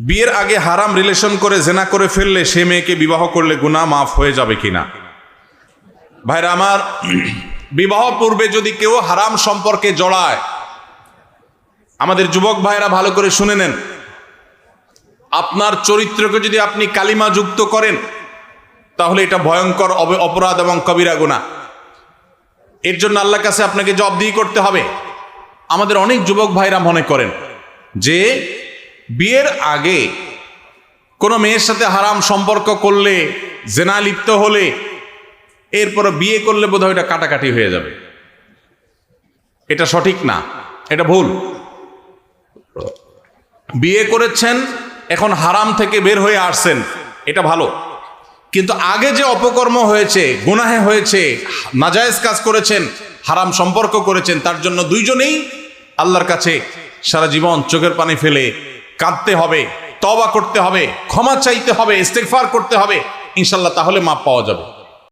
বিয়ের আগে হারাম রিলেশন করে জেনা করে ফেললে সে মেয়েকে বিবাহ করলে গুনাহ মাফ হয়ে যাবে কিনা? ভাইরা আমার, বিবাহ পূর্বে যদি কেউ হারাম সম্পর্কে জড়ায়, আমাদের যুবক ভাইরা ভালো করে শুনে নেন, আপনার চরিত্রকে যদি আপনি কালিমা যুক্ত করেন তাহলে এটা ভয়ঙ্কর অপরাধ এবং কবিরা গুনাহ। এর জন্য আল্লাহর কাছে আপনাকে জবাবদিহি করতে হবে। আমাদের অনেক যুবক ভাইরা মনে করেন যে বিয়ের আগে কোনো মেয়ের সাথে হারাম সম্পর্ক করলে, জেনা লিপ্ত হলে, এরপর বিয়ে করলে বোধহয় এটা কাটাকাটি হয়ে যাবে। এটা সঠিক না, এটা ভুল। বিয়ে করেছেন, এখন হারাম থেকে বের হয়ে আসছেন, এটা ভালো। কিন্তু আগে যে অপকর্ম হয়েছে, গুনাহে হয়েছে, নাজায়েজ কাজ করেছেন, হারাম সম্পর্ক করেছেন, তার জন্য দুইজনেই আল্লাহর কাছে সারা জীবন চোখের পানি ফেলে কাঁদতে হবে, তওবা করতে হবে, ক্ষমা চাইতে হবে, ইস্তেগফার করতে হবে, ইনশাআল্লাহ, তাহলে মাপ পাওয়া যাবে।